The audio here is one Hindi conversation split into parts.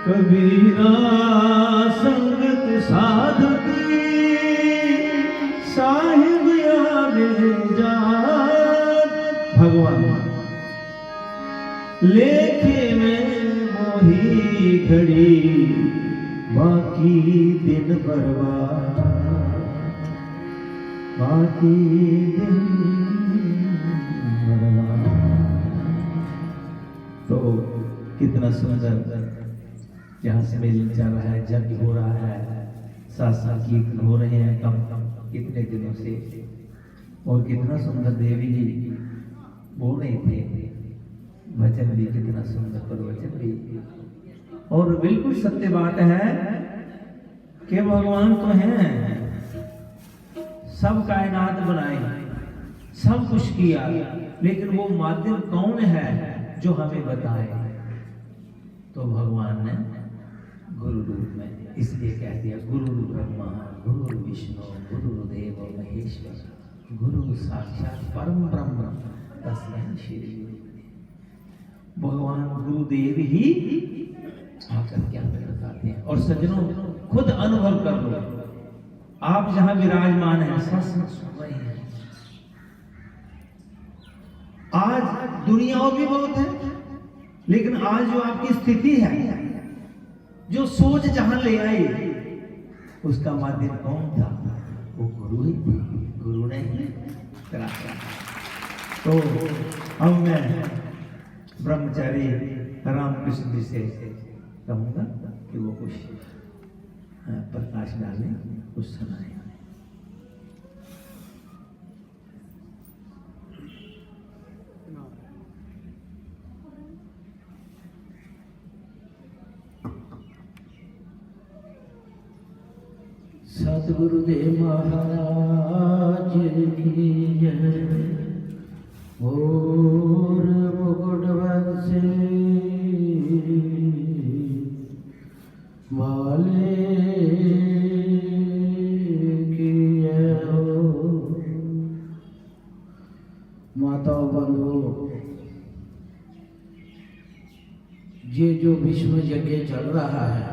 कबीरा संगत साधक साहिब आगे जात। भगवान लेखे में मोही घड़ी बाकी दिन बर्बाद, बाकी दिन बर्बाद। तो कितना सुंदर यहाँ से मेल चल रहा है, जग हो रहा है, साथ कीर्तन हो रहे हैं कम कितने दिनों से, और कितना सुंदर देवी जी बोल रहे थे, वचन भी कितना सुंदर प्रवचन भी, और बिल्कुल सत्य बात है कि भगवान तो हैं, सब कायनात बनाए, सब कुछ किया, लेकिन वो माध्यम कौन है जो हमें बताए? तो भगवान ने गुरु रूप में, इसलिए कह दिया गुरु ब्रह्मा गुरु विष्णु गुरुदेव महेश्वर, गुरु साक्षात परम ब्रह्म तस्मै श्री गुरुदेव। भगवान गुरुदेव ही आकर क्या बताते हैं। और सज्जनों खुद अनुभव कर लो, आप जहां विराजमान हैं सत्संग सुन रहे हैं, आज दुनिया भी बहुत है, लेकिन आज जो आपकी स्थिति है, जो सोच जहां ले आई, उसका माध्यम कौन था? वो गुरु ही थे, गुरु ने ही करा। तो अब मैं ब्रह्मचारी रामकृष्ण जी से कहूंगा कि वो कुछ प्रकाश डालें, कुछ सुनाएं। सतगुरुदेव महाराज की जय। और मुकुट वंशी वाले की जय हो। माताओं बंधुओं, ये जो विश्व यज्ञ चल रहा है,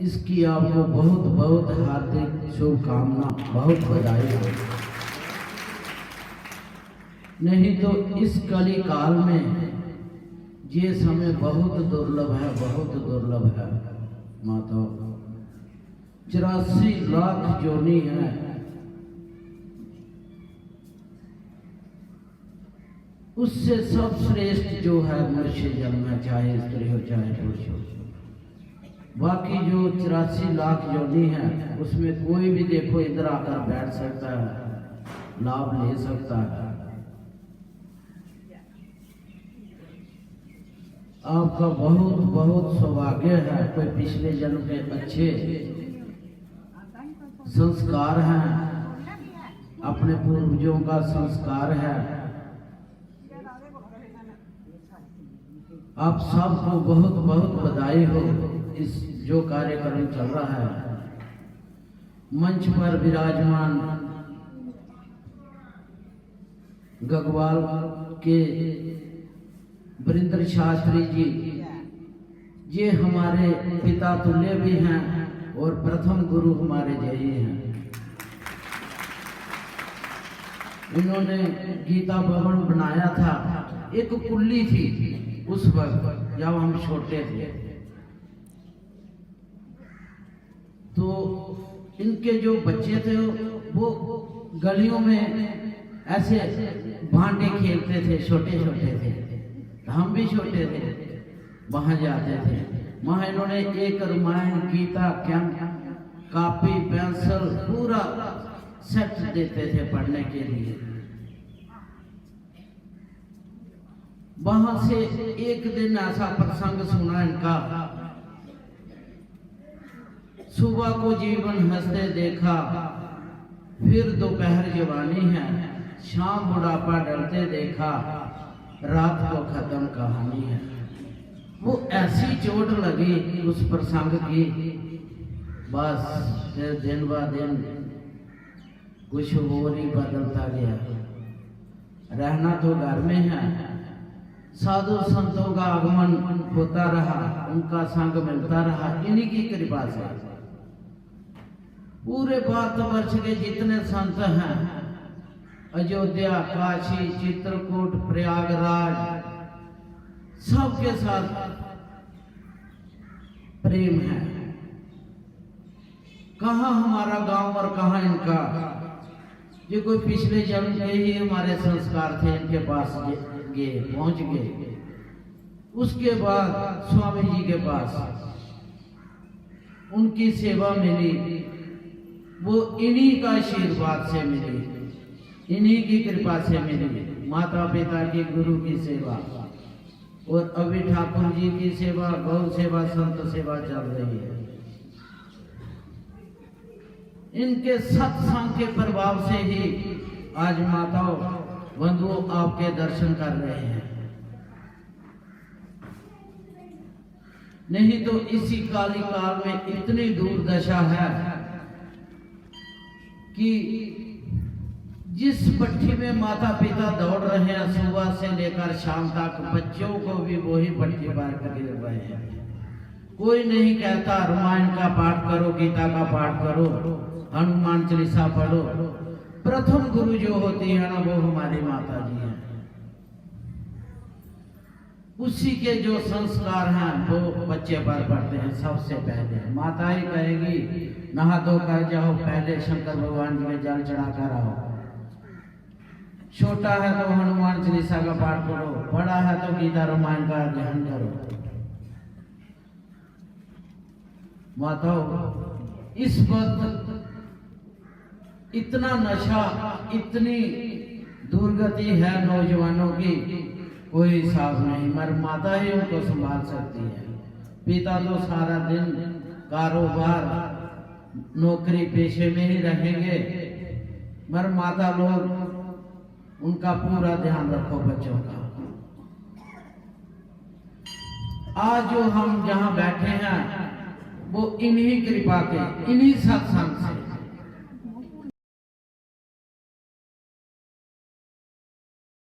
इसकी आपको बहुत बहुत हार्दिक शुभकामना, बहुत बधाई हो। नहीं तो इस कली काल में ये समय बहुत दुर्लभ है, बहुत दुर्लभ है। माता 84 लाख जोनी है, उससे सब श्रेष्ठ जो है मनुष्य जन्म है, चाहे स्त्री हो चाहे पुरुष हो। बाकी जो 84 लाख योनि है, उसमें कोई भी देखो इधर आकर बैठ सकता है, लाभ ले सकता है। आपका बहुत बहुत सौभाग्य है, कोई पिछले जन्म के अच्छे संस्कार हैं, अपने पूर्वजों का संस्कार है। आप सबको बहुत बहुत बधाई हो। इस जो कार्यक्रम चल रहा है, मंच पर विराजमान गगवाल के वरिंद्र शास्त्री जी, ये हमारे पिता तुल्य भी हैं और प्रथम गुरु हमारे जय हैं। इन्होंने गीता भवन बनाया था, एक कुल्ली थी उस वक्त जब हम छोटे थे। तो इनके जो बच्चे थे वो गलियों में ऐसे भांडे खेलते थे, छोटे छोटे थे, हम भी छोटे थे, वहां जाते थे। वहां इन्होंने एक रामायण गीता कॉपी पेंसिल पूरा सेट देते थे पढ़ने के लिए। वहां से एक दिन ऐसा प्रसंग सुना इनका, सुबह को जीवन हंसते देखा, फिर दोपहर जवानी है, शाम बुढ़ापा डरते देखा, रात को खत्म कहानी है। वो ऐसी चोट लगी उस प्रसंग की, बस फिर दिन ब दिन कुछ और ही बदलता गया। रहना तो घर में है, साधु संतों का आगमन होता रहा, उनका संग मिलता रहा, इन्हीं की कृपा से पूरे भारतवर्ष के जितने संत हैं, अयोध्या, काशी, चित्रकूट, प्रयागराज, सबके साथ प्रेम है। कहाँ हमारा गांव और कहाँ इनका। ये कोई पिछले जन्म के ही हमारे संस्कार थे, इनके पास गए, पहुंच गए। उसके बाद स्वामी जी के पास उनकी सेवा मिली, वो इन्हीं का आशीर्वाद से मिली, इन्हीं की कृपा से मिली। माता पिता की, गुरु की सेवा, और अभी ठाकुर जी की सेवा, गौ सेवा, संत सेवा चल रही है। इनके सत्संग के प्रभाव से ही आज माताओं, बंधुओं आपके दर्शन कर रहे हैं। नहीं तो इसी काली काल में इतनी दुर्दशा है कि जिस पट्टी में माता पिता दौड़ रहे हैं सुबह से लेकर शाम तक, बच्चों को भी वही पट्टी पार कर गिर रहे हैं। कोई नहीं कहता रामायण का पाठ करो, गीता का पाठ करो, हनुमान चालीसा पढ़ो। प्रथम गुरु जो होती है ना, वो हमारी माता जी हैं। उसी के जो संस्कार हैं वो बच्चे पर पड़ते हैं। सबसे पहले माता ही कहेगी नहा धो कर जाओ, पहले शंकर भगवान जी के जल चढ़ा कर आओ। छोटा है तो हनुमान चालीसा का पाठ करो, बड़ा है तो गीता रामायण का अध्ययन करो। माताओं, इस वक्त इतना नशा, इतनी दुर्गति है नौजवानों की, कोई हिसाब नहीं। मगर माता ही उनको संभाल सकती है। पिता तो सारा दिन कारोबार, नौकरी पेशे में ही रहेंगे, मगर माता लोग उनका पूरा ध्यान रखो बच्चों का। आज जो हम जहां बैठे हैं वो इन्हीं कृपा के, इन्हीं सत्संग से।